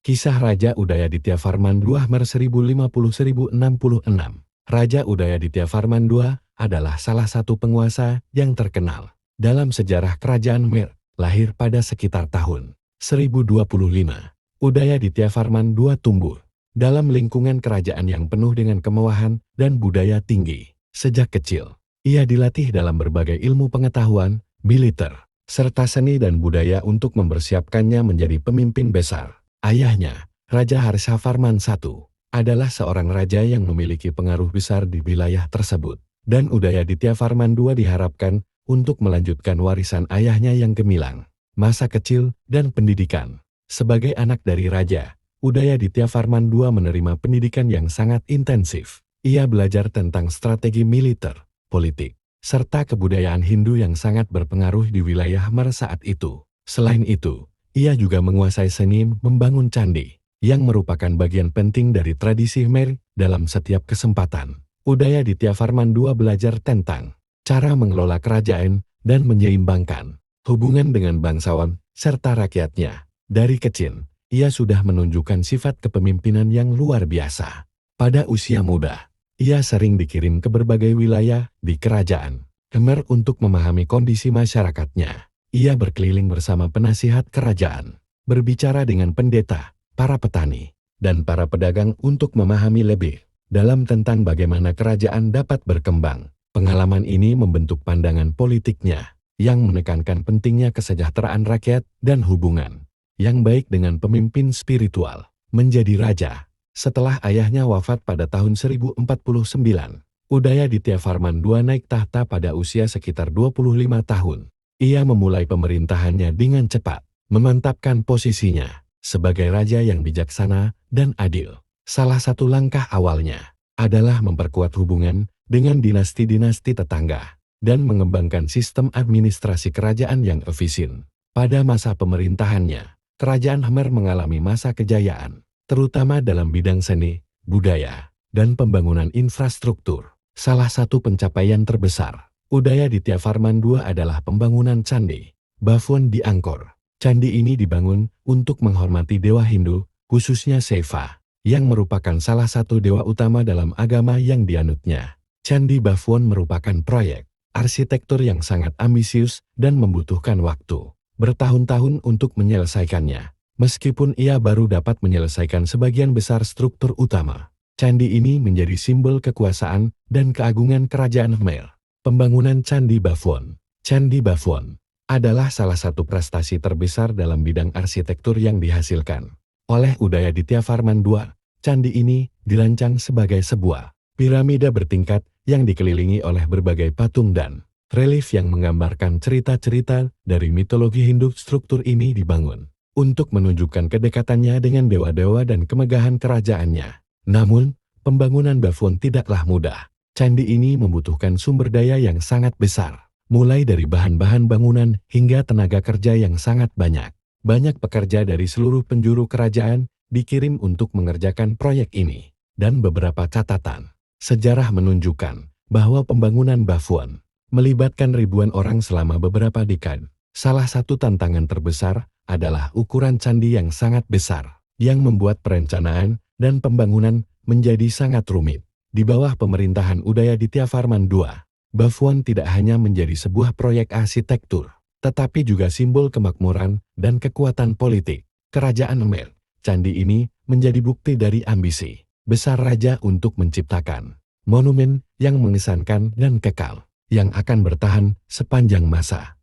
Kisah Raja Udayaditya Varman II Khmer 1050-1066. Raja Udayaditya Varman II adalah salah satu penguasa yang terkenal dalam sejarah kerajaan Khmer, lahir pada sekitar tahun 1025. Udayaditya Varman II tumbuh dalam lingkungan kerajaan yang penuh dengan kemewahan dan budaya tinggi. Sejak kecil, ia dilatih dalam berbagai ilmu pengetahuan, militer, serta seni dan budaya untuk mempersiapkannya menjadi pemimpin besar. Ayahnya, Raja Harsha Varman I, adalah seorang raja yang memiliki pengaruh besar di wilayah tersebut, dan Udayaditya Varman II diharapkan untuk melanjutkan warisan ayahnya yang gemilang, masa kecil, dan pendidikan. Sebagai anak dari raja, Udayaditya Varman II menerima pendidikan yang sangat intensif. Ia belajar tentang strategi militer, politik, serta kebudayaan Hindu yang sangat berpengaruh di wilayah Khmer saat itu. Selain itu, ia juga menguasai seni membangun candi, yang merupakan bagian penting dari tradisi Khmer. Dalam setiap kesempatan, Udayaditya Varman II belajar tentang cara mengelola kerajaan dan menyeimbangkan hubungan dengan bangsawan serta rakyatnya. Dari kecil, ia sudah menunjukkan sifat kepemimpinan yang luar biasa. Pada usia muda, ia sering dikirim ke berbagai wilayah di kerajaan Khmer untuk memahami kondisi masyarakatnya. Ia berkeliling bersama penasihat kerajaan, berbicara dengan pendeta, para petani, dan para pedagang untuk memahami lebih dalam tentang bagaimana kerajaan dapat berkembang. Pengalaman ini membentuk pandangan politiknya, yang menekankan pentingnya kesejahteraan rakyat dan hubungan yang baik dengan pemimpin spiritual. Menjadi raja, setelah ayahnya wafat pada tahun 1049, Udayaditya Varman II naik tahta pada usia sekitar 25 tahun. Ia memulai pemerintahannya dengan cepat, memantapkan posisinya sebagai raja yang bijaksana dan adil. Salah satu langkah awalnya adalah memperkuat hubungan dengan dinasti-dinasti tetangga dan mengembangkan sistem administrasi kerajaan yang efisien. Pada masa pemerintahannya, kerajaan Khmer mengalami masa kejayaan, terutama dalam bidang seni, budaya, dan pembangunan infrastruktur. Salah satu pencapaian terbesar Udayaditya Varman II adalah pembangunan Candi Bhavan di Angkor. Candi ini dibangun untuk menghormati dewa Hindu, khususnya Shiva, yang merupakan salah satu dewa utama dalam agama yang dianutnya. Candi Bhavan merupakan proyek arsitektur yang sangat ambisius dan membutuhkan waktu bertahun-tahun untuk menyelesaikannya. Meskipun ia baru dapat menyelesaikan sebagian besar struktur utama, candi ini menjadi simbol kekuasaan dan keagungan kerajaan Khmer. Pembangunan Candi Bhavan. Candi Bhavan adalah salah satu prestasi terbesar dalam bidang arsitektur yang dihasilkan oleh Udayaditya Varman II. Candi ini dirancang sebagai sebuah piramida bertingkat yang dikelilingi oleh berbagai patung dan relief yang menggambarkan cerita-cerita dari mitologi Hindu. Struktur ini dibangun untuk menunjukkan kedekatannya dengan dewa-dewa dan kemegahan kerajaannya. Namun, pembangunan Bhavan tidaklah mudah. Candi ini membutuhkan sumber daya yang sangat besar, mulai dari bahan-bahan bangunan hingga tenaga kerja yang sangat banyak. Banyak pekerja dari seluruh penjuru kerajaan dikirim untuk mengerjakan proyek ini, dan beberapa catatan sejarah menunjukkan bahwa pembangunan Bhavan melibatkan ribuan orang selama beberapa dekade. Salah satu tantangan terbesar adalah ukuran candi yang sangat besar, yang membuat perencanaan dan pembangunan menjadi sangat rumit. Di bawah pemerintahan Udayaditya Varman II, Bhavan tidak hanya menjadi sebuah proyek arsitektur, tetapi juga simbol kemakmuran dan kekuatan politik kerajaan Khmer. Candi ini menjadi bukti dari ambisi besar raja untuk menciptakan monumen yang mengesankan dan kekal, yang akan bertahan sepanjang masa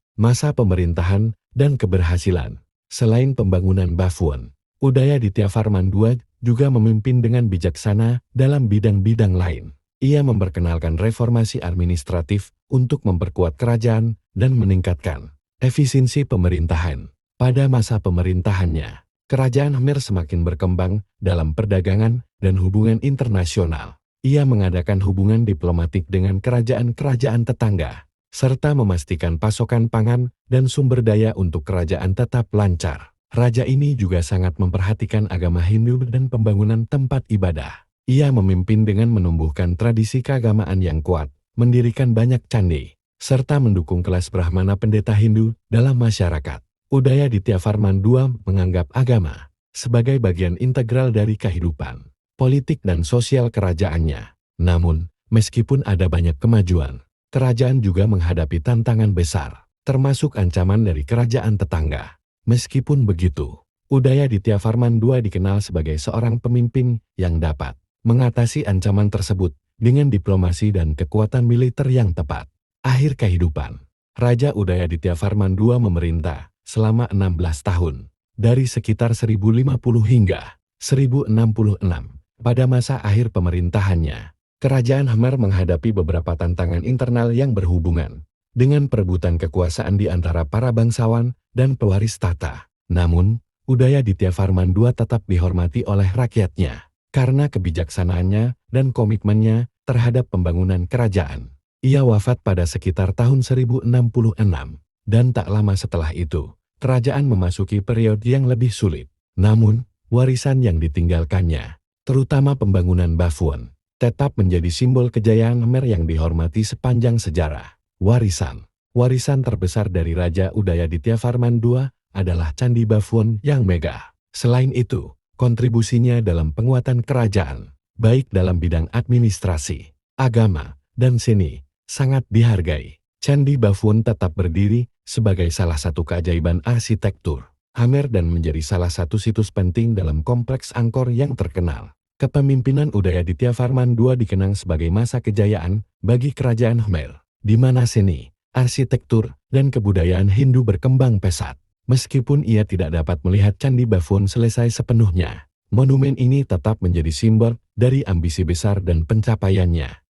pemerintahan dan keberhasilan. Selain pembangunan Bhavan, Udayaditya Varman II juga memimpin dengan bijaksana dalam bidang-bidang lain. Ia memperkenalkan reformasi administratif untuk memperkuat kerajaan dan meningkatkan efisiensi pemerintahan. Pada masa pemerintahannya, kerajaan Khmer semakin berkembang dalam perdagangan dan hubungan internasional. Ia mengadakan hubungan diplomatik dengan kerajaan-kerajaan tetangga, serta memastikan pasokan pangan dan sumber daya untuk kerajaan tetap lancar. Raja ini juga sangat memperhatikan agama Hindu dan pembangunan tempat ibadah. Ia memimpin dengan menumbuhkan tradisi keagamaan yang kuat, mendirikan banyak candi, serta mendukung kelas Brahmana pendeta Hindu dalam masyarakat. Udayaditya Varman II menganggap agama sebagai bagian integral dari kehidupan politik dan sosial kerajaannya. Namun, meskipun ada banyak kemajuan, kerajaan juga menghadapi tantangan besar, termasuk ancaman dari kerajaan tetangga. Meskipun begitu, Udayaditya Varman II dikenal sebagai seorang pemimpin yang dapat mengatasi ancaman tersebut dengan diplomasi dan kekuatan militer yang tepat. Akhir kehidupan, Raja Udayaditya Varman II memerintah selama 16 tahun, dari sekitar 1050 hingga 1066. Pada masa akhir pemerintahannya, Kerajaan Khmer menghadapi beberapa tantangan internal yang berhubungan dengan perebutan kekuasaan di antara para bangsawan dan pewaris tahta. Namun, Udayaditya Varman II tetap dihormati oleh rakyatnya karena kebijaksanaannya dan komitmennya terhadap pembangunan kerajaan. Ia wafat pada sekitar tahun 1066, dan tak lama setelah itu, kerajaan memasuki periode yang lebih sulit. Namun, warisan yang ditinggalkannya, terutama pembangunan Bafun, tetap menjadi simbol kejayaan Khmer yang dihormati sepanjang sejarah. Warisan terbesar dari Raja Udayaditya Varman II adalah Candi Bafun yang megah. Selain itu, kontribusinya dalam penguatan kerajaan, baik dalam bidang administrasi, agama, dan seni, sangat dihargai. Candi Bafun tetap berdiri sebagai salah satu keajaiban arsitektur Khmer dan menjadi salah satu situs penting dalam kompleks Angkor yang terkenal. Kepemimpinan Udayaditya Varman II dikenang sebagai masa kejayaan bagi kerajaan Khmer, di mana seni, arsitektur, dan kebudayaan Hindu berkembang pesat. Meskipun ia tidak dapat melihat Candi Bafun selesai sepenuhnya, monumen ini tetap menjadi simbol dari ambisi besar dan pencapaiannya.